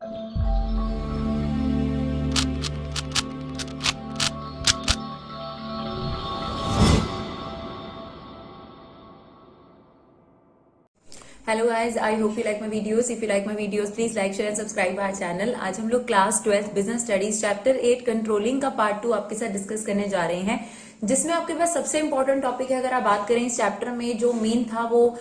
Hello guys, I hope you like my videos. If you like my videos please like share and subscribe our channel. आज हम लोग class 12 business studies chapter 8 controlling का part 2 आपके साथ discuss करने जा रहे हैं, जिसमें आपके पास सबसे इंपॉर्टेंट टॉपिक है. अगर आप बात करें इस चैप्टर में, जो मेन था वो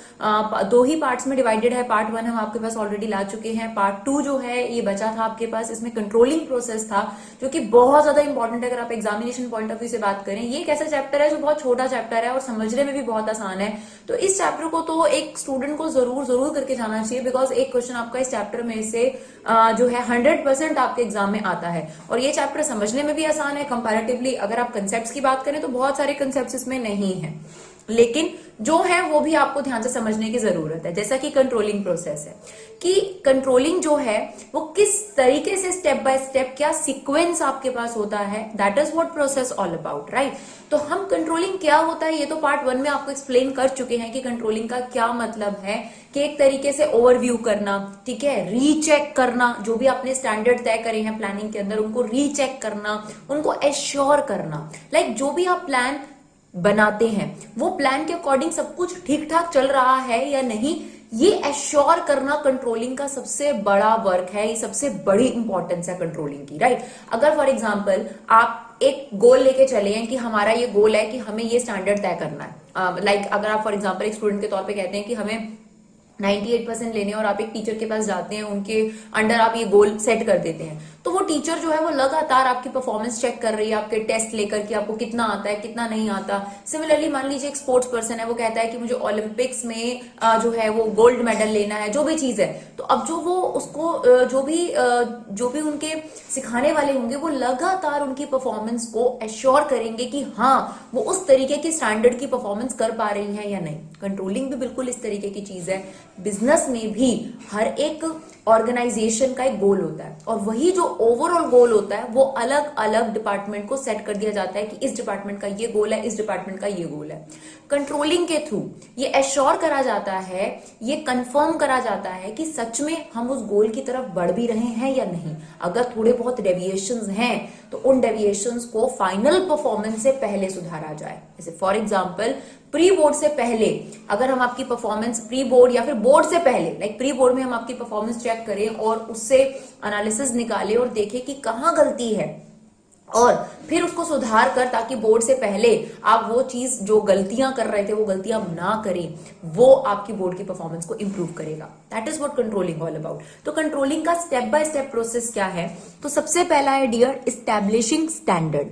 दो ही पार्ट्स में डिवाइडेड है. पार्ट 1 हम आपके पास ऑलरेडी ला चुके हैं. पार्ट 2 जो है ये बचा था आपके पास. इसमें कंट्रोलिंग प्रोसेस था जो कि बहुत ज्यादा इंपॉर्टेंट है अगर आप एग्जामिनेशन पॉइंट ऑफ व्यू से बात करें. ये एक ऐसा चैप्टर है जो बहुत छोटा चैप्टर है और समझने में भी बहुत आसान है. तो इस चैप्टर को तो एक स्टूडेंट को जरूर करके जाना चाहिए, बिकॉज एक क्वेश्चन आपका इस चैप्टर में से जो है 100% आपके एग्जाम में आता है. और ये चैप्टर समझने में भी आसान है कंपैरेटिवली. अगर आप कंसेप्ट्स की बात करें तो बहुत सारे कंसेप्ट्स इसमें नहीं है, लेकिन जो है वो भी आपको ध्यान से समझने की जरूरत है. जैसा कि कंट्रोलिंग प्रोसेस है, कि कंट्रोलिंग जो है वो किस तरीके से स्टेप बाय स्टेप, क्या सीक्वेंस आपके पास होता है, that is what process all about, right. तो हम कंट्रोलिंग क्या होता है ये तो पार्ट 1 में आपको एक्सप्लेन कर चुके हैं कि कंट्रोलिंग का क्या मतलब है. कि एक तरीके से ओवरव्यू करना, ठीक है, रीचेक करना, जो भी आपने स्टैंडर्ड तय करे हैं प्लानिंग के अंदर उनको रीचेक करना, उनको एश्योर करना. लाइक जो भी आप प्लान बनाते हैं वो प्लान के अकॉर्डिंग सब कुछ ठीक ठाक चल रहा है या नहीं, ये एश्योर करना कंट्रोलिंग का सबसे बड़ा वर्क है. ये सबसे बड़ी इंपॉर्टेंस है कंट्रोलिंग की, राइट. अगर फॉर एग्जांपल आप एक गोल लेके चले हैं कि हमारा ये गोल है कि हमें ये स्टैंडर्ड तय करना है. लाइक अगर आप फॉर एग्जांपल एक स्टूडेंट के तौर पे कहते हैं कि हमें 98% लेने और आप एक टीचर के पास जाते हैं, उनके अंडर आप ये गोल सेट कर देते हैं, तो वो टीचर जो है वो लगातार आपकी परफॉर्मेंस चेक कर रही है, आपके टेस्ट लेकर कि आपको कितना आता है कितना नहीं आता. सिमिलरली मान लीजिए एक स्पोर्ट्स पर्सन है, वो कहता है कि मुझे ओलंपिक्स में जो है वो गोल्ड मेडल लेना है, जो भी चीज है. तो अब जो वो उसको जो भी उनके सिखाने वाले होंगे वो लगातार उनकी परफॉर्मेंस को एश्योर करेंगे कि हाँ वो उस तरीके की स्टैंडर्ड की परफॉर्मेंस कर पा रही है या नहीं. कंट्रोलिंग भी बिल्कुल इस तरीके की चीज है. बिजनेस में भी हर एक ऑर्गेनाइजेशन का एक गोल होता है, और वही जो ओवरऑल गोल होता है वो अलग अलग डिपार्टमेंट को सेट कर दिया जाता है कि इस डिपार्टमेंट का ये गोल है, इस डिपार्टमेंट का ये गोल है. कंट्रोलिंग के थ्रू ये एश्योर करा जाता है, ये कंफर्म करा जाता है कि सच में हम उस गोल की तरफ बढ़ भी रहे हैं या नहीं. अगर थोड़े बहुत डेविएशंस हैं तो उन डेविएशंस को फाइनल परफॉर्मेंस से पहले सुधारा जाए. जैसे फॉर एग्जांपल प्री बोर्ड से पहले अगर हम आपकी परफॉर्मेंस, प्री बोर्ड या फिर बोर्ड से पहले, लाइक प्री बोर्ड में हम आपकी परफॉर्मेंस चेक करें और उससे एनालिसिस निकालें और देखें कि कहां गलती है, और फिर उसको सुधार कर, ताकि बोर्ड से पहले आप वो चीज जो गलतियां कर रहे थे वो गलतियां ना करें, वो आपकी बोर्ड की परफॉर्मेंस को इंप्रूव करेगा. That is what controlling all about. तो कंट्रोलिंग का स्टेप बाय स्टेप प्रोसेस क्या है, तो सबसे पहला है डियर एस्टैब्लिशिंग स्टैंडर्ड.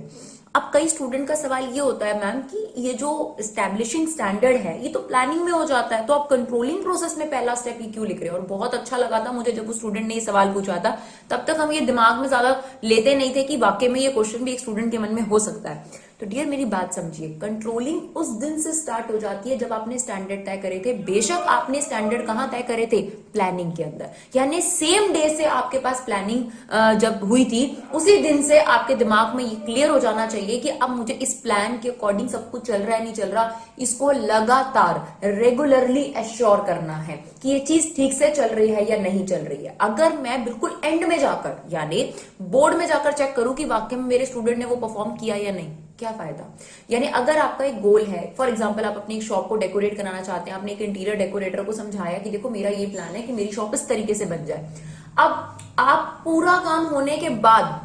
अब कई स्टूडेंट का सवाल ये होता है मैम कि ये जो एस्टैब्लिशिंग स्टैंडर्ड है ये तो प्लानिंग में हो जाता है, तो आप कंट्रोलिंग प्रोसेस में पहला स्टेप ये क्यों लिख रहे हो. और बहुत अच्छा लगा था मुझे जब उस स्टूडेंट ने ये सवाल पूछा था. तब तक हम ये दिमाग में ज्यादा लेते नहीं थे कि वाकई में ये क्वेश्चन भी एक स्टूडेंट के मन में हो सकता है. तो डियर मेरी बात समझिए, कंट्रोलिंग उस दिन से स्टार्ट हो जाती है जब आपने स्टैंडर्ड तय करे थे. बेशक आपने स्टैंडर्ड कहां तय करे थे, प्लानिंग के अंदर, यानी सेम डे से आपके पास प्लानिंग जब हुई थी उसी दिन से आपके दिमाग में ये क्लियर हो जाना चाहिए कि अब मुझे इस प्लान के अकॉर्डिंग सब कुछ चल रहा है नहीं चल रहा, इसको लगातार रेगुलरली एश्योर करना है कि ये चीज ठीक से चल रही है या नहीं चल रही है. अगर मैं बिल्कुल एंड में जाकर, यानी बोर्ड में जाकर चेक करूं कि वाकई में मेरे स्टूडेंट ने वो परफॉर्म किया या नहीं, क्या फायदा. यानी अगर आपका एक गोल है, फॉर एग्जांपल आप अपनी एक शॉप को डेकोरेट कराना चाहते हैं, आपने एक इंटीरियर डेकोरेटर को समझाया कि देखो मेरा ये प्लान है कि मेरी शॉप इस तरीके से बन जाए. अब आप पूरा काम होने के बाद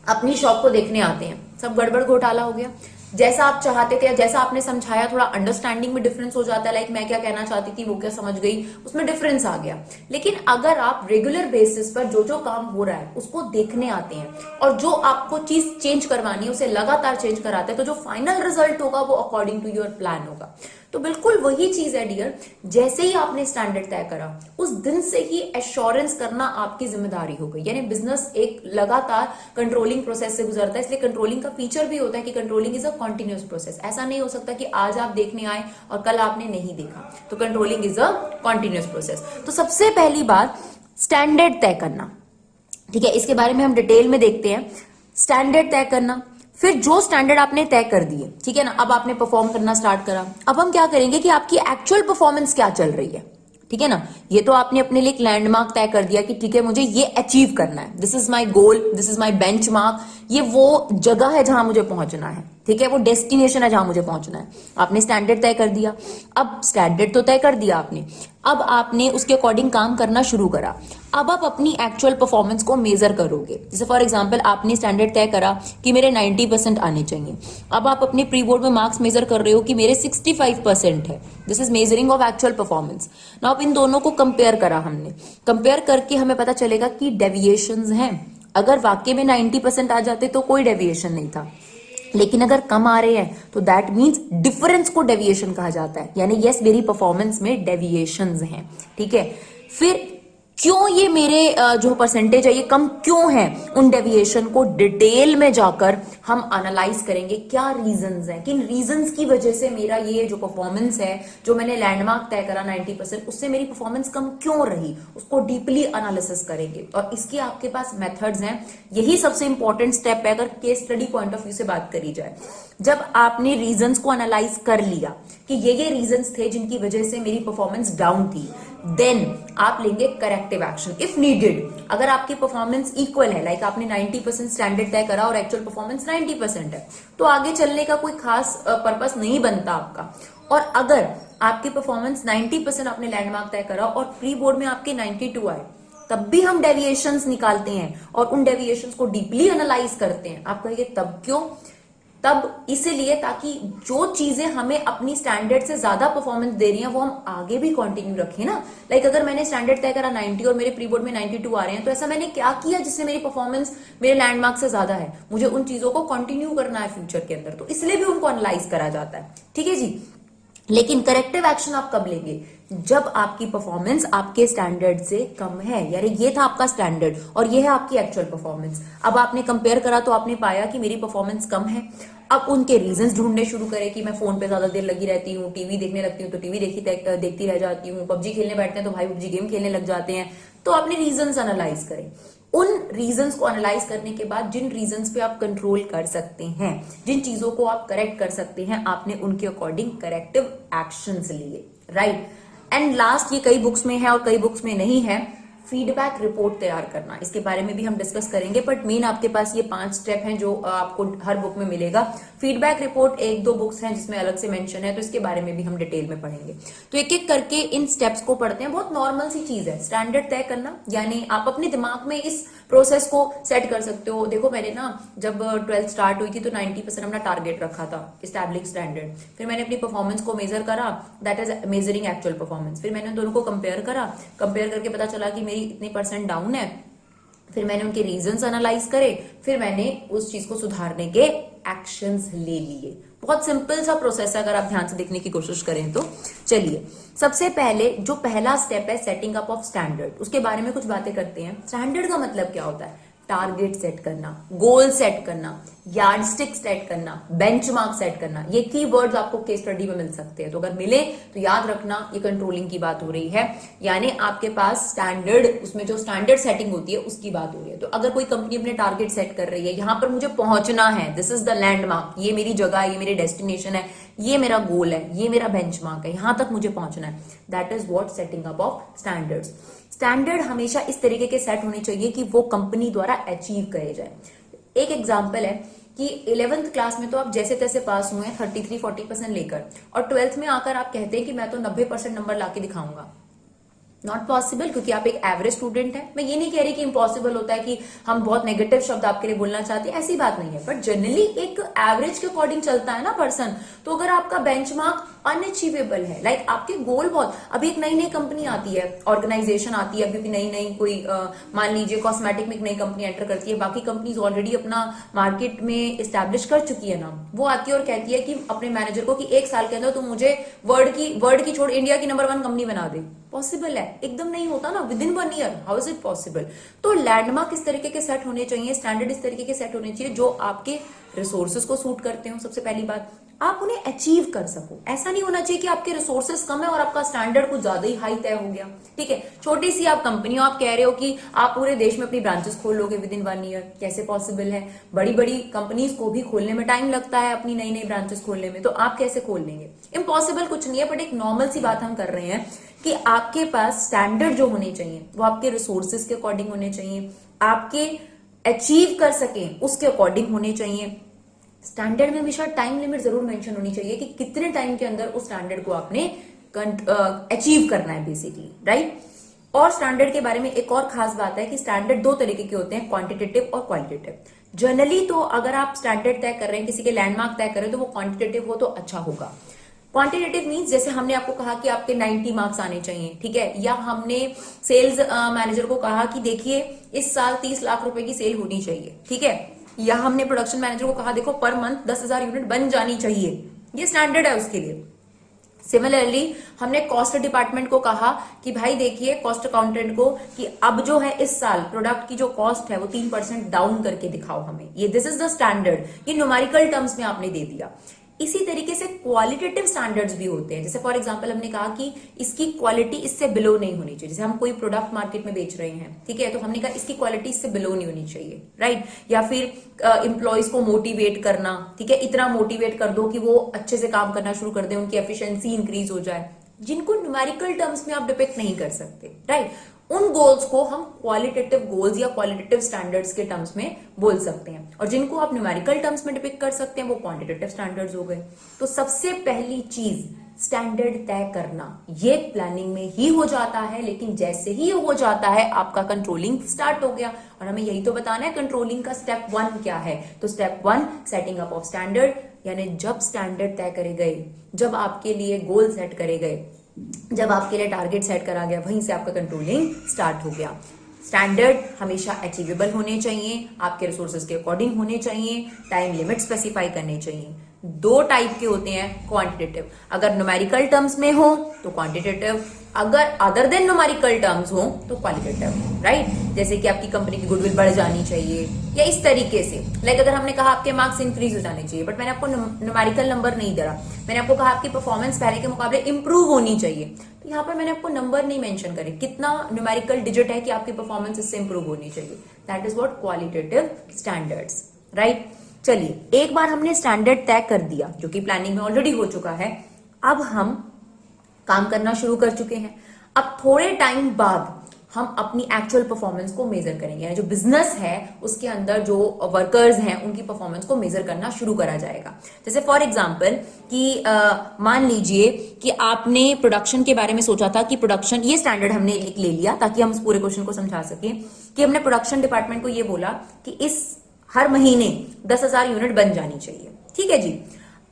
अपनी शॉप को देखने आते हैं, सब गड़बड़ घोटाला हो गया, जैसा आप चाहते थे, जैसा आपने समझाया, थोड़ा अंडरस्टैंडिंग में डिफरेंस हो जाता है. लाइक मैं क्या कहना चाहती थी वो क्या समझ गई, उसमें डिफरेंस आ गया. लेकिन अगर आप रेगुलर बेसिस पर जो जो काम हो रहा है उसको देखने आते हैं और जो आपको चीज चेंज करवानी है उसे लगातार चेंज कराते हैं, तो जो फाइनल रिजल्ट होगा वो अकॉर्डिंग टू योर प्लान होगा. तो बिल्कुल वही चीज है डियर, जैसे ही आपने स्टैंडर्ड तय करा उस दिन से ही एश्योरेंस करना आपकी जिम्मेदारी हो गई. यानी बिजनेस एक लगातार कंट्रोलिंग प्रोसेस से गुजरता है, इसलिए कंट्रोलिंग का फीचर भी होता है कि controlling is a continuous process. ऐसा नहीं हो सकता कि आज आप देखने आए और कल आपने नहीं देखा. तो controlling is a continuous process. तो सबसे पहली बात स्टैंडर्ड तय करना, ठीक है, इसके बारे में हम डिटेल में देखते हैं. स्टैंडर्ड तय करना, फिर जो स्टैंडर्ड आपने तय कर दिए, ठीक है ना, अब आपने परफॉर्म करना स्टार्ट करा. अब हम क्या करेंगे कि आपकी एक्चुअल परफॉर्मेंस क्या चल रही है, ठीक है ना। ये तो आपने अपने लिए एक लैंडमार्क तय कर दिया कि ठीक है मुझे ये अचीव करना है, this is my goal, this is my benchmark, ये वो जगह है जहां मुझे पहुंचना है, ठीक है, वो डेस्टिनेशन है जहां मुझे पहुंचना है। आपने स्टैंडर्ड तय कर दिया। अब स्टैंडर्ड तो तय कर दिया आपने, अब आपने उसके अकॉर्डिंग काम करना शुरू करा। अब आप अपनी एक्चुअल परफॉर्मेंस को मेजर करोगे। जैसे फॉर एग्जांपल आपने स्टैंडर्ड तय करा कि मेरे 90% आने चाहिए। अब आप अपने प्री बोर्ड में मार्क्स मेजर कर रहे हो कि मेरे 65% है। This is measuring of actual performance. Now in दोनों को कंपेयर करा हमने। कंपेयर करके हमें पता चलेगा कि डेविएशंस हैं। अगर वाकई में 90% आ जाते तो कोई डेविएशन नहीं था, लेकिन अगर कम आ रहे हैं तो दैट मींस डिफरेंस को डेविएशन कहा जाता है। यानी यस मेरी परफॉर्मेंस में डेविएशंस हैं, ठीक है। फिर क्यों ये मेरे जो परसेंटेज है ये कम क्यों है, उन डेविएशन को डिटेल में जाकर हम एनालाइज करेंगे। क्या रीजंस हैं, किन रीजंस की वजह से मेरा ये जो परफॉर्मेंस है, जो मैंने लैंडमार्क तय करा 90%, उससे मेरी परफॉर्मेंस कम क्यों रही, उसको डीपली एनालिसिस करेंगे। और इसके आपके पास मेथड्स हैं। यही सबसे इंपॉर्टेंट स्टेप है अगर case study point of view से बात करी जाए। जब आपने रीजंस को एनालाइज कर लिया कि ये रीजंस थे जिनकी वजह से मेरी परफॉर्मेंस डाउन थी, देन आप लेंगे करेक्टिव एक्शन इफ नीडेड। अगर आपकी परफॉर्मेंस इक्वल है, लाइक आपने 90% स्टैंडर्ड तय करा और एक्चुअल परफॉर्मेंस 90% है, तो आगे चलने का कोई खास पर्पस नहीं बनता आपका। और अगर आपकी परफॉर्मेंस 90% आपने लैंडमार्क तय करा और प्री बोर्ड में आपके 92 आए, तब भी हम डेविएशंस निकालते हैं और उन डेविएशंस को डीपली एनालाइज करते हैं। आप कहेंगे तब क्यों? तब इसलिए ताकि जो चीजें हमें अपनी स्टैंडर्ड से ज्यादा परफॉर्मेंस दे रही हैं वो हम आगे भी कंटिन्यू रखें ना। लाइक अगर मैंने स्टैंडर्ड तय करा 90 और मेरे प्री बोर्ड में 92 आ रहे हैं, तो ऐसा मैंने क्या किया जिससे मेरी परफॉर्मेंस मेरे लैंडमार्क से ज्यादा है। मुझे उन चीजों को कंटिन्यू करना है फ्यूचर के अंदर, तो इसलिए भी उनको एनालाइज करा जाता है, ठीक है जी। लेकिन करेक्टिव एक्शन आप कब लेंगे? जब आपकी परफॉर्मेंस आपके स्टैंडर्ड से कम है। यानी ये था आपका स्टैंडर्ड और ये है आपकी एक्चुअल परफॉर्मेंस। अब आपने कंपेयर करा तो आपने पाया कि मेरी परफॉर्मेंस कम है। अब उनके रीजंस ढूंढने शुरू करें कि मैं फोन पे ज्यादा देर लगी रहती हूँ, टीवी देखने लगती हूँ तो टीवी देखती रह जाती हूँ, पबजी खेलने बैठते हैं तो भाई पबजी गेम खेलने लग जाते हैं। तो आपने रीजंस एनालाइज करें। उन रीजंस को एनालाइज करने के बाद जिन रीजंस पे आप कंट्रोल कर सकते हैं, जिन चीजों को आप करेक्ट कर सकते हैं, आपने उनके अकॉर्डिंग करेक्टिव एक्शंस लिए, राइट। एंड लास्ट, ये कई बुक्स में है और कई बुक्स में नहीं है, फीडबैक रिपोर्ट तैयार करना। इसके बारे में भी हम डिस्कस करेंगे, बट मेन आपके पास ये 5 स्टेप हैं जो आपको हर बुक में मिलेगा। फीडबैक रिपोर्ट 1-2 बुक्स हैं जिसमें अलग से मेंशन है, तो इसके बारे में भी हम डिटेल में पढ़ेंगे। तो एक एक करके इन स्टेप्स को पढ़ते हैं। बहुत नॉर्मल सी चीज है स्टैंडर्ड तय करना, यानी आप अपने दिमाग में इस प्रोसेस को सेट कर सकते हो। देखो मैंने ना जब 12th स्टार्ट हुई थी तो 90% अपना टारगेट रखा था, एस्टैब्लिश स्टैंडर्ड। फिर मैंने अपनी परफॉर्मेंस को मेजर करा, that is measuring actual performance. फिर मैंने दोनों को कंपेयर करा, कंपेयर करके पता चला कि मेरी इतनी % डाउन है। फिर मैंने उनके रीजंस एनालाइज करे, फिर मैंने उस चीज को सुधारने के एक्शंस ले लिए। बहुत सिंपल सा प्रोसेस है अगर आप ध्यान से देखने की कोशिश करें तो। चलिए, सबसे पहले जो पहला स्टेप है सेटिंग अप ऑफ स्टैंडर्ड, उसके बारे में कुछ बातें करते हैं। स्टैंडर्ड का मतलब क्या होता है? टारगेट सेट करना, गोल सेट करना, यार्डस्टिक सेट करना, बेंचमार्क सेट करना। ये कीवर्ड्स आपको केस स्टडी में मिल सकते हैं, तो अगर मिले तो याद रखना ये कंट्रोलिंग की बात हो रही है। यानी आपके पास स्टैंडर्ड, उसमें जो स्टैंडर्ड सेटिंग होती है उसकी बात हो रही है। तो अगर कोई कंपनी अपने टारगेट सेट कर रही है, यहां पर मुझे पहुंचना है, दिस इज द लैंडमार्क, ये मेरी जगह है, ये मेरी डेस्टिनेशन है, ये मेरा गोल है, ये मेरा बेंचमार्क है, यहां तक मुझे पहुंचना है, that is what setting up of standards. Standard हमेशा इस तरीके के सेट होने चाहिए कि वो कंपनी द्वारा अचीव करे जाए। एक एग्जांपल है कि 11th क्लास में तो आप जैसे तैसे पास हुए हैं 33-40% लेकर, और 12th में आकर आप कहते हैं कि मैं तो 90% नंबर लाके दिखाऊंगा। नॉट पॉसिबल, क्योंकि आप एक एवरेज स्टूडेंट है। मैं ये नहीं कह रही कि इम्पॉसिबल होता है, कि हम बहुत नेगेटिव शब्द आपके लिए बोलना चाहते हैं, ऐसी बात नहीं है। बट जनरली एक एवरेज के अकॉर्डिंग चलता है ना पर्सन। तो अगर आपका बेंचमार्क अनअचीवेबल है, लाइक आपके गोल बहुत, अभी एक नई नई कंपनी आती है, ऑर्गेनाइजेशन आती है, अभी भी नई कोई मान लीजिए कॉस्मेटिक में एक नई कंपनी एंटर करती है, बाकी कंपनीज ऑलरेडी अपना मार्केट में इस्टेब्लिश कर चुकी है ना, वो आती है और कहती है कि अपने मैनेजर को कि 1 साल के अंदर तुम मुझे वर्ल्ड की छोड़ इंडिया की नंबर 1 कंपनी बना दे। पॉसिबल है? एकदम नहीं होता ना, with in 1 year, how is it possible? तो लैंडमार्क इस तरीके के सेट होने चाहिए, स्टैंडर्ड इस तरीके के सेट होने चाहिए जो आपके रिसोर्सेज को सूट करते हो, सबसे पहली बात। आप उन्हें अचीव कर सको। ऐसा नहीं होना चाहिए कि आपके रिसोर्सेस कम है और आपका स्टैंडर्ड कुछ ज्यादा ही हाई तय हो गया। ठीक है, छोटी सी आप कंपनी हो, आप कह रहे हो कि आप पूरे देश में अपनी ब्रांचेस खोल लोगे विद इन 1 ईयर, कैसे पॉसिबल है? बड़ी बड़ी कंपनीज को भी खोलने में टाइम लगता है, अपनी नई नई ब्रांचेस खोलने में, तो आप कैसे खोल लेंगे? इम्पॉसिबल कुछ नहीं है, बट एक नॉर्मल सी बात हम कर रहे हैं कि आपके पास स्टैंडर्ड जो होने चाहिए वो आपके रिसोर्सेज के अकॉर्डिंग होने चाहिए, आपके अचीव कर सकें उसके अकॉर्डिंग होने चाहिए। स्टैंडर्ड में हमेशा टाइम लिमिट जरूर मेंशन होनी चाहिए कि कितने टाइम के अंदर उस स्टैंडर्ड को आपने अचीव करना है बेसिकली, राइट। और स्टैंडर्ड के बारे में एक और खास बात है कि स्टैंडर्ड 2 तरीके के होते हैं, क्वांटिटेटिव और क्वालिटेटिव। जनरली तो अगर आप स्टैंडर्ड तय कर रहे हैं, किसी के लैंडमार्क तय कर रहे हैं, तो वो क्वांटिटेटिव हो तो अच्छा होगा। क्वांटिटेटिव मीन्स जैसे हमने आपको कहा कि आपके 90 मार्क्स आने चाहिए, ठीक है, या हमने सेल्स मैनेजर को कहा कि देखिए इस साल 30 लाख रुपए की सेल होनी चाहिए, ठीक है, या हमने प्रोडक्शन मैनेजर को कहा देखो पर मंथ 10,000 यूनिट बन जानी चाहिए, ये स्टैंडर्ड है उसके लिए। सिमिलरली हमने कॉस्ट डिपार्टमेंट को कहा कि भाई देखिए कॉस्ट अकाउंटेंट को कि अब जो है इस साल प्रोडक्ट की जो कॉस्ट है वो 3% डाउन करके दिखाओ हमें, ये दिस इज द स्टैंडर्ड, ये न्यूमेरिकल टर्म्स में आपने दे दिया। इसी तरीके से क्वालिटेटिव स्टैंडर्ड्स भी होते हैं, जैसे फॉर एग्जांपल हमने कहा कि इसकी क्वालिटी इससे बिलो नहीं होनी चाहिए। जैसे हम कोई प्रोडक्ट मार्केट में बेच रहे हैं, ठीक है, तो हमने कहा इसकी क्वालिटी इससे बिलो नहीं होनी चाहिए, राइट। या फिर एम्प्लॉयज को मोटिवेट करना, ठीक है, इतना मोटिवेट कर दो कि वो अच्छे से काम करना शुरू कर दे, उनकी एफिशिएंसी इंक्रीज हो जाए, जिनको न्यूमेरिकल टर्म्स में आप डिपिक्ट नहीं कर सकते, राइट। उन गोल्स को हम क्वालिटेटिव गोल्स या क्वालिटेटिव स्टैंडर्ड्स के टर्म्स में बोल सकते हैं, और जिनको आप न्यूमेरिकल टर्म्स में डिपिक्ट कर सकते हैं वो क्वांटिटेटिव स्टैंडर्ड्स हो गए। तो सबसे पहली चीज स्टैंडर्ड तय करना, ये प्लानिंग में ही हो जाता है, लेकिन जैसे ही हो जाता है आपका कंट्रोलिंग स्टार्ट हो गया, और हमें यही तो बताना है कंट्रोलिंग का स्टेप 1 क्या है। तो step 1 setting up of standard, यानी जब स्टैंडर्ड तय करे गए, जब आपके लिए गोल सेट करे गए, जब आपके लिए टारगेट सेट करा गया, वहीं से आपका कंट्रोलिंग स्टार्ट हो गया। स्टैंडर्ड हमेशा अचीवेबल होने चाहिए, आपके रिसोर्सेज के अकॉर्डिंग होने चाहिए, टाइम लिमिट स्पेसिफाई करने चाहिए। 2 टाइप के होते हैं क्वांटिटेटिव, अगर न्यूमेरिकल टर्म्स में हो तो क्वांटिटेटिव, अगर अदर देन न्यूमेरिकल टर्म्स हो तो क्वालिटेटिव, राइट। जैसे कि आपकी कंपनी की गुडविल बढ़ जानी चाहिए, या इस तरीके से, लाइक अगर हमने कहा आपके मार्क्स इंक्रीज हो जाने चाहिए, बट मैंने आपको न्यूमेरिकल नंबर नहीं दिया, मैंने आपको कहा आपकी परफॉर्मेंस पहले के मुकाबले इंप्रूव होनी चाहिए, तो यहाँ पर मैंने आपको नंबर नहीं मेंशन करे, कितना न्यूमेरिकल डिजिट है कि आपकी परफॉर्मेंस इससे इंप्रूव होनी चाहिए, that is what qualitative standards, right. चलिए, एक बार हमने स्टैंडर्ड तय कर दिया जो कि प्लानिंग में ऑलरेडी हो चुका है, अब हम काम करना शुरू कर चुके हैं। अब थोड़े टाइम बाद हम अपनी एक्चुअल परफॉर्मेंस को मेजर करेंगे, यानी जो बिजनेस है उसके अंदर जो वर्कर्स हैं उनकी परफॉर्मेंस को मेजर करना शुरू करा जाएगा। जैसे फॉर एग्जांपल कि मान लीजिए कि आपने प्रोडक्शन के बारे में सोचा था कि प्रोडक्शन, ये स्टैंडर्ड हमने एक ले लिया ताकि हम इस पूरे क्वेश्चन को समझा सकें, कि हमने प्रोडक्शन डिपार्टमेंट को ये बोला कि इस हर महीने 10,000 यूनिट बन जानी चाहिए, ठीक है जी।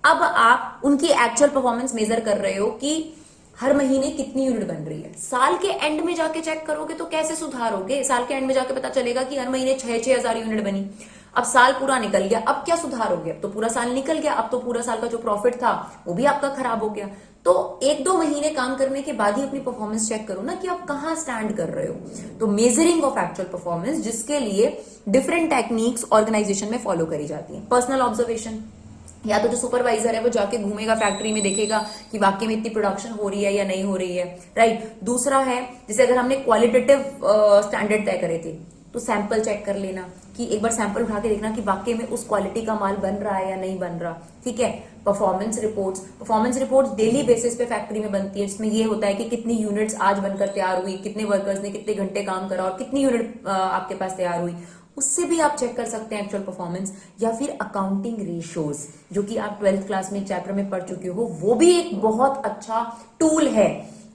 अब आप उनकी एक्चुअल परफॉर्मेंस मेजर कर रहे हो कि हर महीने कितनी यूनिट बन रही है। साल के एंड में जाके चेक करोगे तो कैसे सुधारोगे? साल के एंड में जाके पता चलेगा कि हर महीने 6,000 यूनिट बनी। अब साल पूरा निकल गया, अब क्या सुधारोगे? अब तो पूरा साल निकल गया, अब तो पूरा साल का जो प्रॉफिट था वो भी आपका खराब हो गया। तो 1-2 महीने काम करने के बाद ही अपनी परफॉर्मेंस चेक करो ना कि आप कहां स्टैंड कर रहे हो। तो मेजरिंग ऑफ एक्चुअल परफॉर्मेंस, जिसके लिए डिफरेंट टेक्निक्स ऑर्गेनाइजेशन में फॉलो करी जाती हैं। पर्सनल ऑब्जर्वेशन, या तो जो सुपरवाइजर है वो जाके घूमेगा फैक्ट्री में, देखेगा कि वाकई में इतनी प्रोडक्शन हो रही है या नहीं हो रही है, राइट। दूसरा है, जैसे अगर हमने क्वालिटेटिव स्टैंडर्ड तय करे थे तो सैंपल चेक कर लेना कि एक बार सैंपल उठा के देखना कि वाकई में उस क्वालिटी का माल बन रहा है या नहीं बन रहा, ठीक है। परफॉर्मेंस रिपोर्ट्स डेली बेसिस पे फैक्ट्री में बनती है, जिसमें ये होता है कि कितनी यूनिट्स आज बनकर तैयार हुई, कितने वर्कर्स ने कितने घंटे काम करा और कितनी यूनिट आपके पास तैयार हुई, उससे भी आप चेक कर सकते हैं एक्चुअल परफॉर्मेंस। या फिर अकाउंटिंग रेशियोज, जो कि आप 12th क्लास में चैप्टर में पढ़ चुके हो, वो भी एक बहुत अच्छा टूल है।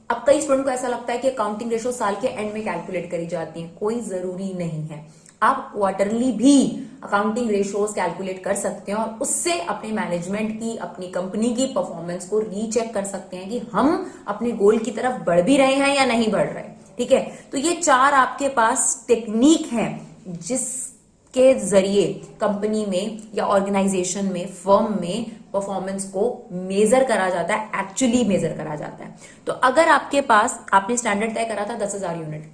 अब कई स्टूडेंट को ऐसा लगता है कि अकाउंटिंग रेशियो साल के एंड में कैलकुलेट करी जाती है, कोई जरूरी नहीं है। आप क्वार्टरली भी अकाउंटिंग रेशियोज कैलकुलेट कर सकते हैं और उससे अपने मैनेजमेंट की, अपनी कंपनी की परफॉर्मेंस को रीचेक कर सकते हैं कि हम अपने गोल की तरफ बढ़ भी रहे हैं या नहीं बढ़ रहे, ठीक है। तो ये 4 आपके पास टेक्निक हैं जिसके जरिए कंपनी में या ऑर्गेनाइजेशन में, फर्म में परफॉर्मेंस को मेजर करा जाता है, एक्चुअली मेजर करा जाता है। तो अगर आपके पास, आपने स्टैंडर्ड तय करा था 10,000 यूनिट,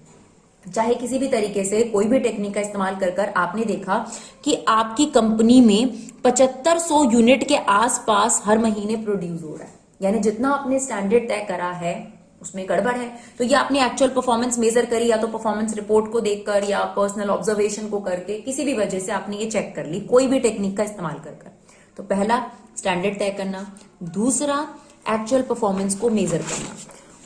चाहे किसी भी तरीके से कोई भी टेक्निक का इस्तेमाल कर कर आपने देखा कि आपकी कंपनी में 7500 यूनिट के आसपास हर महीने प्रोड्यूस हो रहा है, यानी जितना आपने स्टैंडर्ड तय करा है उसमें गड़बड़ है। तो ये आपने एक्चुअल परफॉर्मेंस मेजर करी, या तो परफॉर्मेंस रिपोर्ट को देखकर या पर्सनल ऑब्जर्वेशन को करके, किसी भी वजह से आपने ये चेक कर ली कोई भी टेक्निक का इस्तेमाल कर कर। तो पहला स्टैंडर्ड तय करना, दूसरा एक्चुअल परफॉर्मेंस को मेजर करना,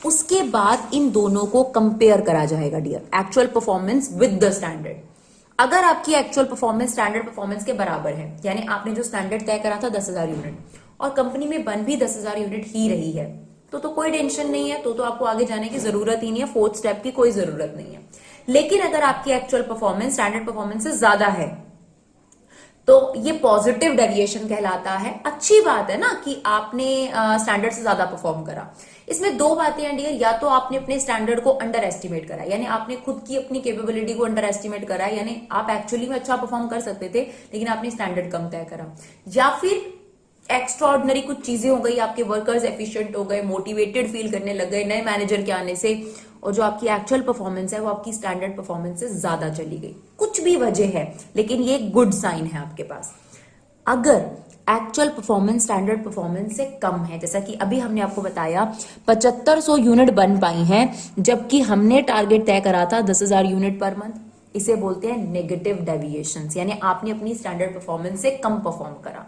उसके बाद इन दोनों को कंपेयर करा जाएगा dear, actual performance with the standard. अगर आपकी एक्चुअल परफॉर्मेंस स्टैंडर्ड परफॉर्मेंस के बराबर है, यानी आपने जो स्टैंडर्ड तय करा था 10,000 यूनिट और कंपनी में बन भी 10,000 यूनिट ही रही है, तो कोई टेंशन नहीं है, तो आपको आगे जाने की जरूरत ही नहीं है, फोर्थ स्टेप की कोई जरूरत नहीं है। लेकिन अगर आपकी एक्चुअल परफॉर्मेंस स्टैंडर्ड परफॉर्मेंस से ज्यादा है तो ये पॉजिटिव डेविएशन कहलाता है। अच्छी बात है ना कि आपने स्टैंडर्ड से ज्यादा परफॉर्म करा। इसमें दो बातें हैं डियर, या तो आपने अपने स्टैंडर्ड को अंडर एस्टिमेट करा, यानी आपने खुद की अपनी कैपेबिलिटी को अंडर एस्टिमेट करा, यानी आप एक्चुअली में अच्छा परफॉर्म कर सकते थे लेकिन आपने स्टैंडर्ड कम तय करा, या फिर एक्स्ट्राऑर्डिनरी कुछ चीजें हो गई, आपके वर्कर्स एफिशिएंट हो गए, मोटिवेटेड फील करने लग गए नए मैनेजर के आने से, और जो आपकी एक्चुअल परफॉर्मेंस है वो आपकी स्टैंडर्ड परफॉर्मेंस से ज्यादा चली गई। कुछ भी वजह है लेकिन ये गुड साइन है आपके पास। अगर एक्चुअल परफॉर्मेंस स्टैंडर्ड परफॉर्मेंस से कम है, जैसा कि अभी हमने आपको बताया 7500 यूनिट बन पाई हैं जबकि हमने टारगेट तय करा था 10,000 यूनिट पर मंथ, इसे बोलते हैं नेगेटिव डेविएशंस, यानी आपने अपनी स्टैंडर्ड परफॉर्मेंस से कम परफॉर्म करा।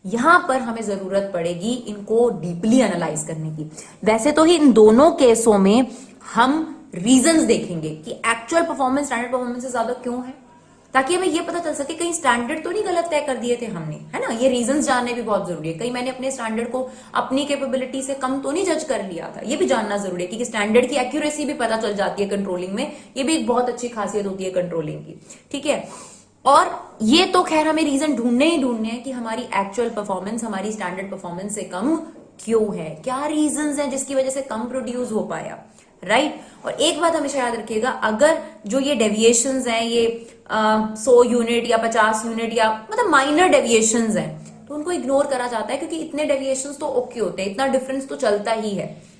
यहां पर हमें जरूरत पड़ेगी इनको डीपली एनालाइज करने की। वैसे तो ही इन दोनों केसों में हम रीजंस देखेंगे कि एक्चुअल परफॉर्मेंस स्टैंडर्ड परफॉर्मेंस से ज्यादा क्यों है, ताकि हमें ये पता चल सके कहीं स्टैंडर्ड तो नहीं गलत तय कर दिए थे हमने, है ना। ये रीजंस जानने भी बहुत जरूरी है। कहीं मैंने अपने स्टैंडर्ड को अपनी कैपेबिलिटी से कम तो नहीं जज कर लिया था, ये भी जानना जरूरी है, क्योंकि स्टैंडर्ड की एक्यूरेसी भी पता चल जाती है कंट्रोलिंग में। ये भी एक बहुत अच्छी खासियत होती है कंट्रोलिंग की, ठीक है। और ये तो खैर हमें रीजन ढूंढने ही ढूंढने हैं कि हमारी एक्चुअल परफॉर्मेंस हमारी स्टैंडर्ड परफॉर्मेंस से कम क्यों है, क्या रीजंस हैं जिसकी वजह से कम प्रोड्यूस हो पाया, राइट। और एक बात हमेशा याद रखिएगा, अगर जो ये डेविएशंस हैं ये 100 यूनिट या 50 यूनिट या मतलब माइनर डेविएशंस हैं तो उनको इग्नोर करा जाता है, क्योंकि इतने डेविएशंस तो ओके होते हैं, इतना डिफरेंस तो चलता ही है।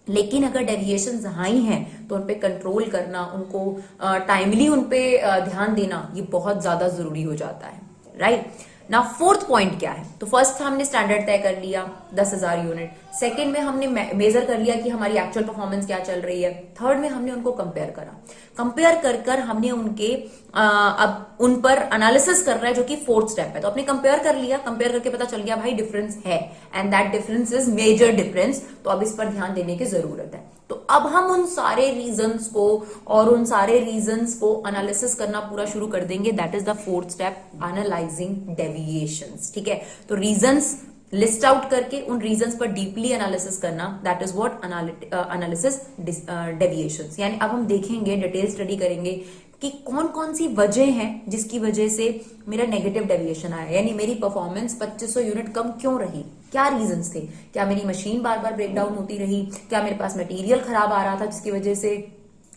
लेकिन अगर डेविएशंस हाई हैं तो उन पे कंट्रोल करना, उनको टाइमली उन पे ध्यान देना, ये बहुत ज्यादा जरूरी हो जाता है, राइट। ना फोर्थ पॉइंट क्या है, तो फर्स्ट हमने स्टैंडर्ड तय कर लिया 10,000 यूनिट, सेकंड में हमने मेजर कर लिया कि हमारी एक्चुअल परफॉर्मेंस क्या चल रही है, थर्ड में हमने उनको कंपेयर करा। कंपेयर कर कर हमने उनके अब उन पर एनालिसिस कर रहा है, जो कि फोर्थ स्टेप है। तो आपने कंपेयर कर लिया, कंपेयर करके पता चल गया भाई डिफरेंस है, and that difference is major difference, तो अब इस पर ध्यान देने की जरूरत है। तो अब हम उन सारे रीजंस को और उन सारे रीजंस को एनालिसिस करना पूरा शुरू कर देंगे। That is the fourth step, analysing deviations, ठीक है। तो रीजंस लिस्ट आउट करके उन रीजंस पर डीपली एनालिसिस करना, that is what analysis deviations. यानी अब हम देखेंगे, डिटेल स्टडी करेंगे कि कौन कौन सी वजह है जिसकी वजह से मेरा नेगेटिव डेविएशन आया, यानी मेरी परफॉर्मेंस 2500 यूनिट कम क्यों रही, क्या रीजंस थे। क्या मेरी मशीन बार बार ब्रेकडाउन होती रही, क्या मेरे पास मटेरियल खराब आ रहा था जिसकी वजह से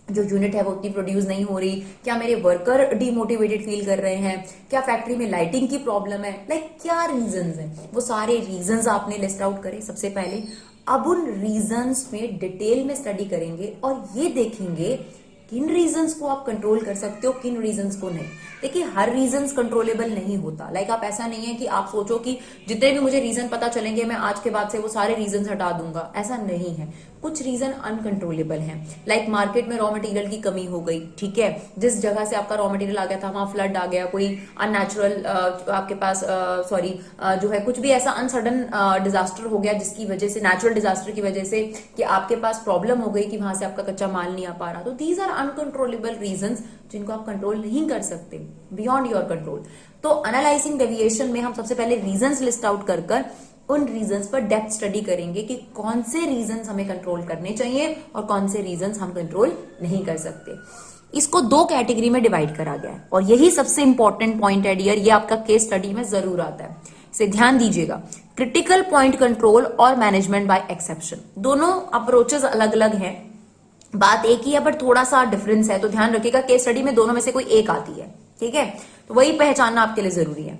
जो यूनिट है वो उतनी प्रोड्यूस नहीं हो रही, क्या मेरे वर्कर डीमोटिवेटेड फील कर रहे हैं, क्या फैक्ट्री में लाइटिंग की प्रॉब्लम है, क्या रीजंस हैं। वो सारे रीजंस आपने लिस्ट आउट करे सबसे पहले। अब उन रीजंस में डिटेल में स्टडी करेंगे और ये देखेंगे किन रीजंस को आप कंट्रोल कर सकते हो, किन रीजंस को नहीं। देखिए हर रीजंस कंट्रोलेबल नहीं होता। आप ऐसा नहीं है कि आप सोचो कि जितने भी मुझे रीजन पता चलेंगे मैं आज के बाद से वो सारे रीजंस हटा दूंगा, ऐसा नहीं है। कुछ रीजन अनकंट्रोलेबल हैं, मार्केट में रॉ मटेरियल की कमी हो गई, ठीक है, जिस जगह से आपका रॉ मटेरियल आ गया था वहां फ्लड आ गया, कोई अननेचुरल आपके पास जो है कुछ भी ऐसा अनसडन डिजास्टर हो गया जिसकी वजह से, नेचुरल डिजास्टर की वजह से कि आपके पास प्रॉब्लम हो गई कि वहां से आपका कच्चा माल नहीं आ पा रहा। तो दीज आर अनकंट्रोलेबल रीजंस जिनको आप कंट्रोल नहीं कर सकते, बियॉन्ड योर कंट्रोल। तो एनालाइजिंग डेविएशन में हम सबसे पहले रीजंस लिस्ट आउट कर उन रीजंस पर डेप्थ स्टडी करेंगे कि कौन से रीजंस हमें कंट्रोल करने चाहिए और कौन से रीजंस हम कंट्रोल नहीं कर सकते। इसको दो कैटेगरी में डिवाइड करा गया है और यही सबसे इंपॉर्टेंट पॉइंट है डियर, ये आपका केस स्टडी में जरूर आता है, इसे ध्यान दीजिएगा। क्रिटिकल पॉइंट कंट्रोल और मैनेजमेंट बाय एक्सेप्शन, दोनों अप्रोचेस अलग अलग हैं, बात एक ही है बट थोड़ा सा डिफरेंस है। तो ध्यान रखिएगा केस स्टडी में दोनों में से कोई एक आती है, ठीक है, तो वही पहचानना आपके लिए जरूरी है।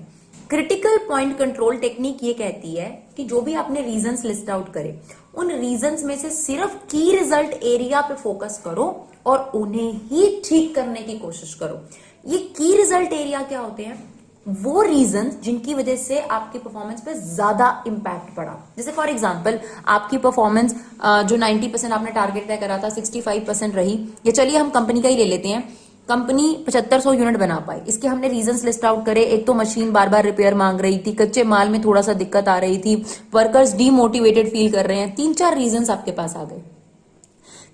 क्रिटिकल पॉइंट कंट्रोल टेक्निक ये कहती है कि जो भी आपने रीजंस लिस्ट आउट करे, उन रीजंस में से सिर्फ की रिजल्ट एरिया पे फोकस करो और उन्हें ही ठीक करने की कोशिश करो। ये की रिजल्ट एरिया क्या होते हैं? वो रीजन जिनकी वजह से आपकी परफॉर्मेंस पे ज्यादा इंपैक्ट पड़ा। जैसे फॉर एग्जांपल आपकी परफॉर्मेंस जो 90% आपने टारगेट तय करा था 65% रही, या चलिए हम कंपनी का ही ले लेते हैं, कंपनी 7500 यूनिट बना पाई। इसके हमने रीजंस लिस्ट आउट करे। एक तो मशीन बार बार रिपेयर मांग रही थी, कच्चे माल में थोड़ा सा दिक्कत आ रही थी, वर्कर्स डीमोटिवेटेड फील कर रहे हैं। 3-4 रीजंस आपके पास आ गए,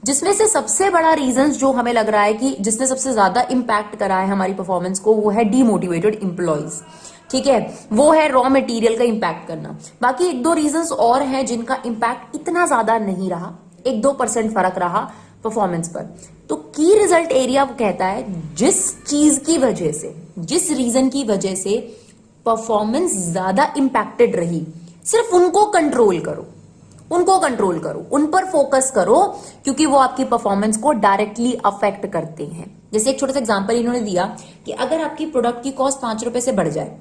जिसमें से सबसे बड़ा रीजन जो हमें लग रहा है कि जिसने सबसे ज्यादा इंपैक्ट करा है हमारी परफॉर्मेंस को, वो है डीमोटिवेटेड इंप्लॉइज। ठीक है, वो है रॉ मटेरियल का इंपैक्ट करना। बाकी 1-2 रीजंस और हैं जिनका इंपैक्ट इतना ज्यादा नहीं रहा, 1-2% फर्क रहा परफॉर्मेंस पर। तो की रिजल्ट एरिया वो कहता है जिस चीज की वजह से, जिस रीजन की वजह से परफॉर्मेंस ज्यादा इंपैक्टेड रही, सिर्फ उनको कंट्रोल करो, उनको कंट्रोल करो, उन पर फोकस करो, क्योंकि वो आपकी परफॉर्मेंस को डायरेक्टली अफेक्ट करते हैं। जैसे एक छोटा सा एग्जांपल इन्होंने दिया कि अगर आपकी प्रोडक्ट की कॉस्ट 5 रुपए से बढ़ जाए,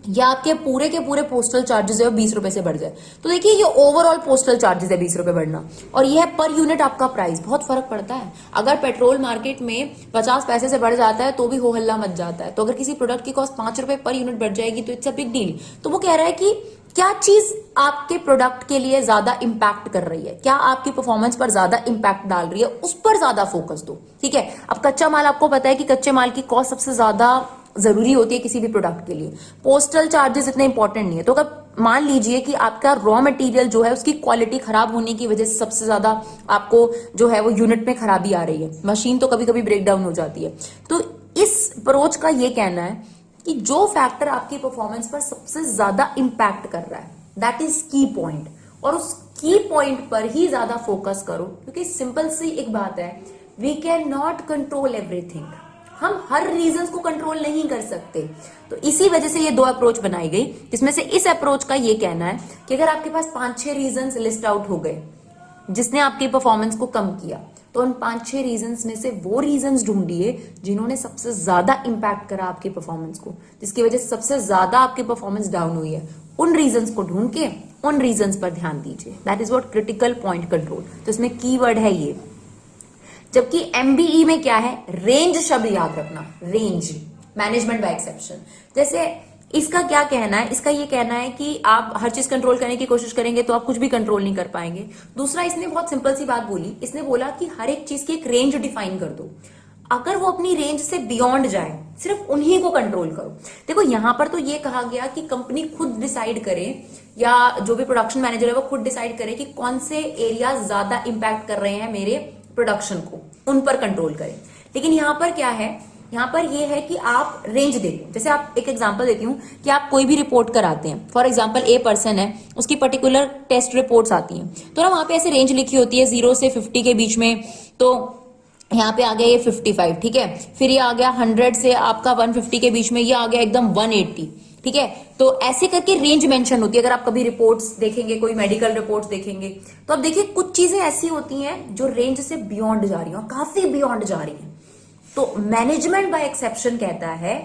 या आपके पूरे के पूरे पोस्टल चार्जेस है वो 20 रुपए से बढ़ जाए, तो देखिए ये ओवरऑल पोस्टल चार्जेस है 20 रुपए बढ़ना, और ये है पर यूनिट आपका प्राइस। बहुत फर्क पड़ता है। अगर पेट्रोल मार्केट में 50 पैसे से बढ़ जाता है तो भी हो हल्ला मच जाता है, तो अगर किसी प्रोडक्ट की कॉस्ट 5 रुपए पर यूनिट बढ़ जाएगी तो इट्स अ बिग डील। तो वो कह रहा है कि क्या चीज आपके प्रोडक्ट के लिए ज्यादा इंपैक्ट कर रही है, क्या आपकी परफॉर्मेंस पर ज्यादा इंपैक्ट डाल रही है, उस पर ज्यादा फोकस दो। ठीक है, अब कच्चा माल, आपको पता है कि कच्चे माल की कॉस्ट सबसे ज्यादा जरूरी होती है किसी भी प्रोडक्ट के लिए। पोस्टल चार्जेस इतने इंपॉर्टेंट नहीं है। तो अगर मान लीजिए कि आपका रॉ मटेरियल जो है उसकी क्वालिटी खराब होने की वजह से सबसे ज्यादा आपको जो है वो यूनिट में खराबी आ रही है, मशीन तो कभी कभी ब्रेक डाउन हो जाती है, तो इस अप्रोच का ये कहना है कि जो फैक्टर आपकी परफॉर्मेंस पर सबसे ज्यादा इंपैक्ट कर रहा है, दैट इज की पॉइंट, और उस की पॉइंट पर ही ज्यादा फोकस करो। क्योंकि सिंपल सी एक बात है, we can not control everything, हम हर रीजंस को कंट्रोल नहीं कर सकते। तो इसी वजह से ये 2 अप्रोच बनाई गई, जिसमें से इस अप्रोच का ये कहना है कि अगर आपके पास 5-6 रीजंस लिस्ट आउट हो गए जिसने आपकी परफॉर्मेंस को कम किया, तो उन 5-6 रीजंस में से वो रीजंस ढूंढिए जिन्होंने सबसे ज्यादा इंपैक्ट करा आपकी परफॉर्मेंस को, जिसकी वजह से सबसे ज्यादा आपकी परफॉर्मेंस डाउन हुई है। उन रीजंस को ढूंढ के उन रीजंस पर ध्यान दीजिए। That is what critical point control. तो इसमें कीवर्ड है ये। जबकि एमबीई में क्या है, रेंज शब्द याद रखना, रेंज, मैनेजमेंट बाय एक्सेप्शन। जैसे इसका क्या कहना है, इसका ये कहना है कि आप हर चीज कंट्रोल करने की कोशिश करेंगे तो आप कुछ भी कंट्रोल नहीं कर पाएंगे। दूसरा, इसने बहुत सिंपल सी बात बोली, इसने बोला कि हर एक चीज की एक रेंज डिफाइन कर दो, अगर वो अपनी रेंज से बियॉन्ड जाए सिर्फ उन्हीं को कंट्रोल करो। देखो यहां पर तो ये कहा गया कि कंपनी खुद डिसाइड करे, या जो भी प्रोडक्शन मैनेजर है वो खुद डिसाइड करे कि कौन से एरिया ज्यादा इंपैक्ट कर रहे हैं मेरे प्रोडक्शन को, उन पर कंट्रोल करें। लेकिन यहां पर क्या है, यहां पर यह है कि आप रेंज देखो। जैसे आप एक एग्जांपल देती हूं कि आप कोई भी रिपोर्ट कराते हैं, फॉर एग्जांपल ए पर्सन है, उसकी पर्टिकुलर टेस्ट रिपोर्ट्स आती हैं, तो ना वहां पे ऐसे रेंज लिखी होती है 0 से 50 के बीच में। तो यहाँ पे आ गया ये 55, ठीक है, फिर ये आ गया 100 से आपका 150 के बीच में, ये आ गया एकदम 180, ठीक है। तो ऐसे करके रेंज मेंशन होती है। अगर आप कभी रिपोर्ट्स देखेंगे, कोई मेडिकल रिपोर्ट्स देखेंगे, तो आप देखिए कुछ चीजें ऐसी होती हैं जो रेंज से बियॉन्ड जा रही हैं, काफी बियॉन्ड जा रही हैं। तो मैनेजमेंट बाय एक्सेप्शन कहता है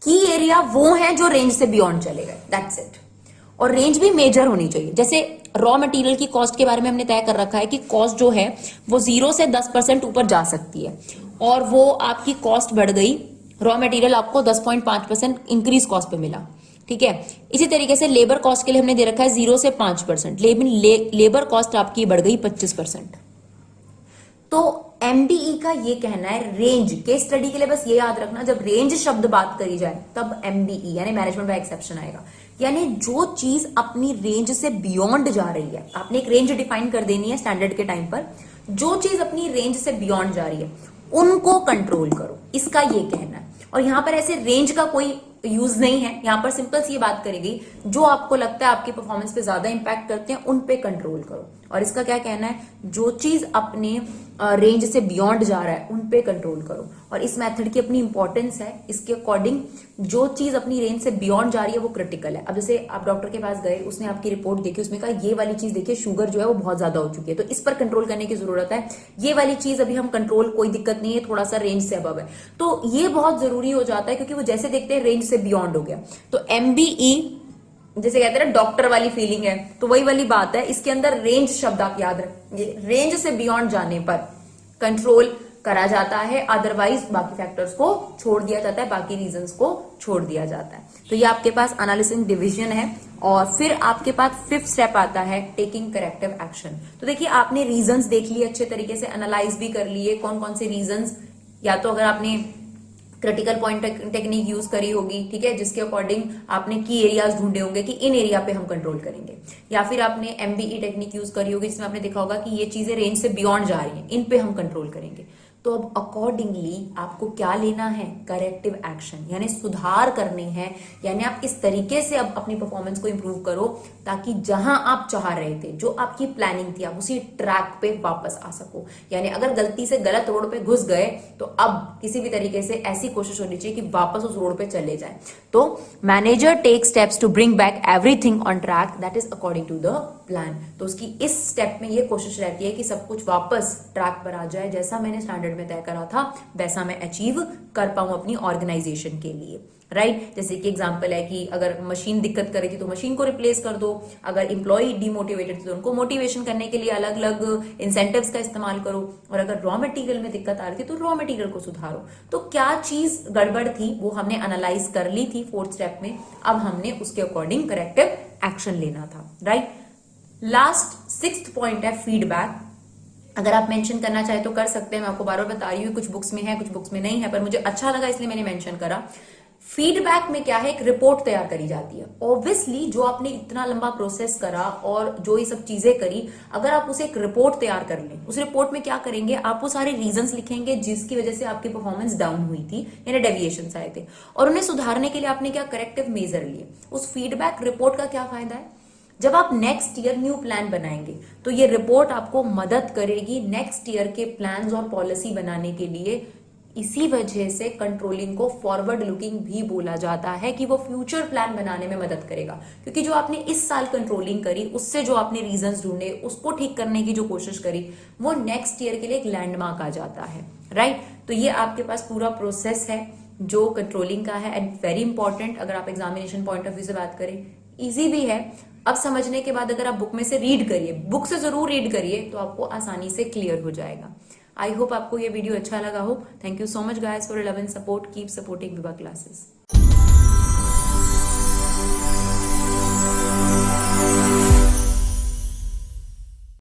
की एरिया वो है जो रेंज से बियॉन्ड चले गए, दैट्स इट। और रेंज भी मेजर होनी चाहिए। जैसे रॉ मटेरियल की कॉस्ट के बारे में हमने तय कर रखा है कि कॉस्ट जो है वो 0 से 10% ऊपर जा सकती है, और वो आपकी कॉस्ट बढ़ गई, रॉ मटेरियल आपको 10.5% इंक्रीज कॉस्ट पे मिला, ठीक है। इसी तरीके से लेबर कॉस्ट के लिए हमने दे रखा है 0 से 5%, लेकिन लेबर कॉस्ट आपकी बढ़ गई 25%। तो एमबीई का ये कहना है रेंज, केस स्टडी के लिए बस ये याद रखना, जब रेंज शब्द बात करी जाए तब एमबीई यानी मैनेजमेंट बाय एक्सेप्शन आएगा। यानी जो चीज अपनी रेंज से बियॉन्ड जा रही है, आपने एक रेंज डिफाइन कर देनी है स्टैंडर्ड के टाइम पर, जो चीज अपनी रेंज से बियॉन्ड जा रही है उनको कंट्रोल करो, इसका ये कहना है। और यहां पर ऐसे रेंज का कोई यूज नहीं है, यहां पर सिंपल सी बात करेगी, जो आपको लगता है आपकी परफॉर्मेंस पे ज्यादा इंपैक्ट करते हैं उन पे कंट्रोल करो। और इसका क्या कहना है, जो चीज अपने रेंज से बियॉन्ड जा रहा है उन पे कंट्रोल करो। और इस मेथड की अपनी इंपॉर्टेंस है, इसके अकॉर्डिंग जो चीज अपनी रेंज से बियॉन्ड जा रही है वो क्रिटिकल है। अब जैसे आप डॉक्टर के पास गए, उसने आपकी रिपोर्ट देखी, उसमें कहा ये वाली चीज देखिए शुगर जो है वो बहुत ज्यादा हो चुकी है, तो इस पर कंट्रोल करने की जरूरत है। ये वाली चीज अभी हम कंट्रोल, कोई दिक्कत नहीं है, थोड़ा सा रेंज से अबव है, तो ये बहुत जरूरी हो जाता है, क्योंकि वो जैसे देखते हैं रेंज से बियॉन्ड हो गया। तो MBE जैसे कहते हैं ना डॉक्टर वाली फीलिंग है, तो वही वाली बात है, इसके अंदर रेंज शब्द आप याद रखें, रेंज से बियॉन्ड जाने पर कंट्रोल करा जाता है, अदरवाइज बाकी फैक्टर्स को छोड़ दिया जाता है, बाकी रीजंस को छोड़ दिया जाता है। तो ये आपके पास एनालिसिस डिवीजन है। और फिर आपके पास 5th स्टेप आता है टेकिंग करेक्टिव एक्शन। तो देखिए आपने रीजंस देख लिए, अच्छे तरीके से एनालाइज भी कर लिए कौन कौन से रीजंस, या तो अगर आपने क्रिटिकल पॉइंट टेक्निक यूज करी होगी, ठीक है, जिसके अकॉर्डिंग आपने की एरियाज ढूंढे होंगे कि इन एरिया पे हम कंट्रोल करेंगे, या फिर आपने MBE टेक्निक यूज करी होगी जिसमें आपने देखा होगा कि ये चीजें रेंज से बियॉन्ड जा रही हैं, इन पे हम कंट्रोल करेंगे। तो अब अकॉर्डिंगली आपको क्या लेना है, करेक्टिव एक्शन, यानी सुधार करने हैं, यानी आप इस तरीके से अब अपनी परफॉर्मेंस को इंप्रूव करो ताकि जहां आप चाह रहे थे, जो आपकी प्लानिंग थी, आप उसी ट्रैक पे वापस आ सको। यानी अगर गलती से गलत रोड पे घुस गए तो अब किसी भी तरीके से ऐसी कोशिश होनी चाहिए कि वापस उस रोड पे चले जाए। तो manager take steps to bring back everything on track that is according to the plan. तो उसकी इस स्टेप में ये कोशिश रहती है कि सब कुछ वापस ट्रैक पर आ जाए, जैसा मैंने स्टैंडर्ड में तय करा था वैसा मैं अचीव कर पाऊं अपनी ऑर्गेनाइजेशन के लिए, राइट। जैसे कि एग्जांपल है कि अगर मशीन दिक्कत कर रही थी तो मशीन को रिप्लेस कर दो, अगर इंप्लॉय डिमोटिवेटेड थी तो उनको मोटिवेशन करने के लिए अलग अलग इंसेंटिव्स का इस्तेमाल करो, और अगर रॉ मटेरियल में दिक्कत आ रही थी तो रॉ मटेरियल को सुधारो। तो क्या चीज गड़बड़ थी वो हमने एनालाइज कर ली थी 4th स्टेप में, अब हमने उसके अकॉर्डिंग करेक्टिव एक्शन लेना था, राइट। लास्ट 6th पॉइंट है फीडबैक। अगर आप मेंशन करना चाहे तो कर सकते हैं, मैं आपको बार बार बता रही हूँ, कुछ बुक्स में है कुछ बुक्स में नहीं है, पर मुझे अच्छा लगा इसलिए मैंने मेंशन करा। फीडबैक में क्या है, एक रिपोर्ट तैयार करी जाती है। ऑब्वियसली जो आपने इतना लंबा प्रोसेस करा और जो ये सब चीजें करी, अगर आप उसे एक रिपोर्ट तैयार कर लें, उस रिपोर्ट में क्या करेंगे, आप वो सारे रीजंस लिखेंगे जिसकी वजह से आपकी परफॉर्मेंस डाउन हुई थी, यानी डेविएशंस आए थे, और उन्हें सुधारने के लिए आपने क्या करेक्टिव मेजर लिए। उस फीडबैक रिपोर्ट का क्या फायदा है, जब आप नेक्स्ट ईयर न्यू प्लान बनाएंगे तो ये रिपोर्ट आपको मदद करेगी नेक्स्ट ईयर के प्लान्स और पॉलिसी बनाने के लिए। इसी वजह से कंट्रोलिंग को फॉरवर्ड लुकिंग भी बोला जाता है कि वो फ्यूचर प्लान बनाने में मदद करेगा, क्योंकि जो आपने इस साल कंट्रोलिंग करी, उससे जो आपने रीजंस ढूंढे, उसको ठीक करने की जो कोशिश करी, वो नेक्स्ट ईयर के लिए एक लैंडमार्क आ जाता है, राइट। तो ये आपके पास पूरा प्रोसेस है जो कंट्रोलिंग का है, एंड वेरी इंपॉर्टेंट। अगर आप एग्जामिनेशन पॉइंट ऑफ व्यू से बात करें, इजी भी है। अब समझने के बाद अगर आप बुक में से रीड करिए, बुक से जरूर रीड करिए, तो आपको आसानी से क्लियर हो जाएगा। आई होप आपको ये वीडियो अच्छा लगा हो। Thank you so much guys for 11 support, keep supporting Vibha classes.